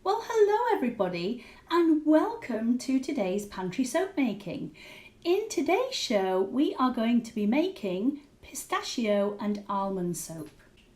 Well, hello everybody and welcome to today's Pantry Soap Making. In today's show we are going to be making Pistachio and Almond Soap.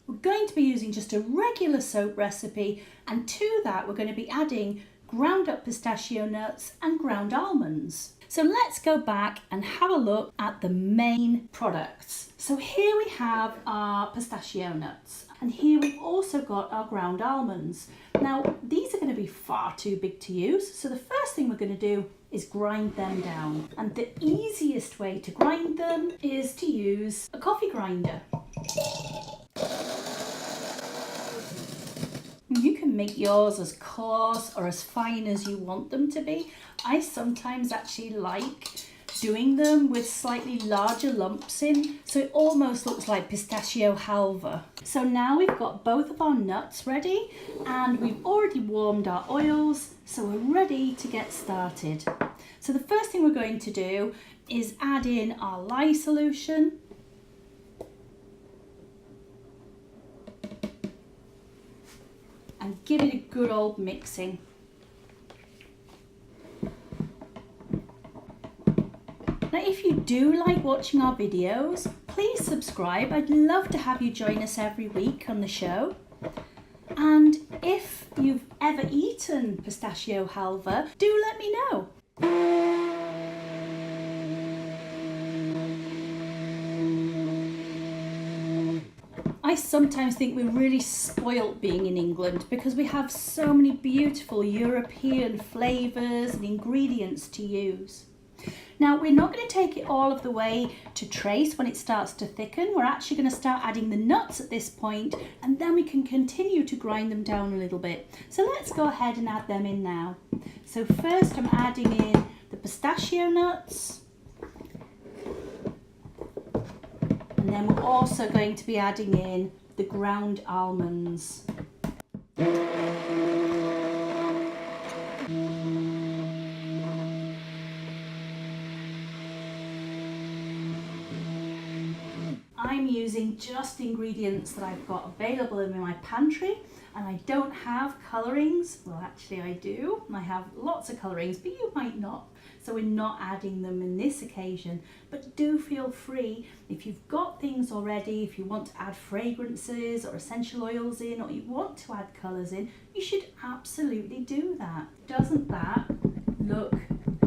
We're going to be using just a regular soap recipe, and to that we're going to be adding ground up pistachio nuts and ground almonds. So let's go back and have a look at the main products. So here we have our pistachio nuts, and here we've also got our ground almonds. Now these are going to be far too big to use, so the first thing we're going to do is grind them down. And the easiest way to grind them is to use a coffee grinder. You can make yours as coarse or as fine as you want them to be. I sometimes actually like doing them with slightly larger lumps in, so it almost looks like pistachio halva. So now we've got both of our nuts ready and we've already warmed our oils, so we're ready to get started. So the first thing we're going to do is add in our lye solution. And give it a good old mixing. Now if you do like watching our videos, please subscribe. I'd love to have you join us every week on the show. And if you've ever eaten pistachio halva, do let me know. I sometimes think we're really spoilt being in England because we have so many beautiful European flavours and ingredients to use. Now we're not going to take it all of the way to trace when it starts to thicken. We're actually going to start adding the nuts at this point, and then we can continue to grind them down a little bit. So let's go ahead and add them in now. So first I'm adding in the pistachio nuts. And then we're also going to be adding in the ground almonds. I'm using just ingredients that I've got available in my pantry, and I don't have colourings. Well, actually I do. I have lots of colourings, but you might not. So we're not adding them in this occasion, but do feel free if you've got things already, if you want to add fragrances or essential oils in, or you want to add colours in, you should absolutely do that. Doesn't that look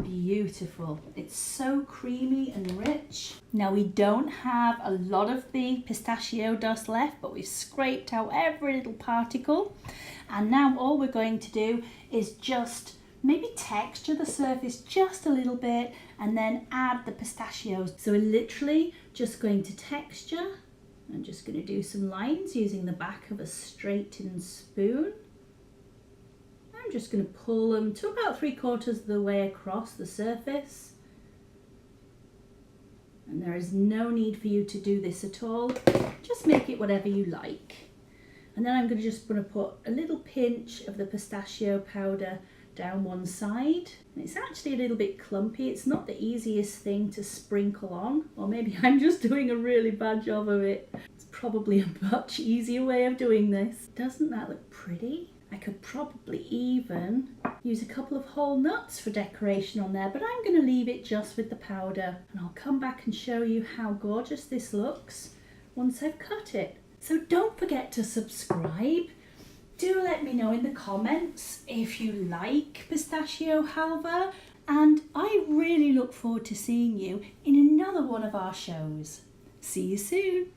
beautiful? It's so creamy and rich. Now we don't have a lot of the pistachio dust left, but we've scraped out every little particle. And now all we're going to do is just maybe texture the surface just a little bit and then add the pistachios. So we're literally just going to texture. I'm just going to do some lines using the back of a straightened spoon. I'm just going to pull them to about 3/4 of the way across the surface. And there is no need for you to do this at all. Just make it whatever you like. And then I'm going to put a little pinch of the pistachio powder down one side. And it's actually a little bit clumpy. It's not the easiest thing to sprinkle on, or maybe I'm just doing a really bad job of it. It's probably a much easier way of doing this. Doesn't that look pretty? I could probably even use a couple of whole nuts for decoration on there, but I'm going to leave it just with the powder, and I'll come back and show you how gorgeous this looks once I've cut it. So don't forget to subscribe. Do let me know in the comments if you like pistachio halva, and I really look forward to seeing you in another one of our shows. See you soon.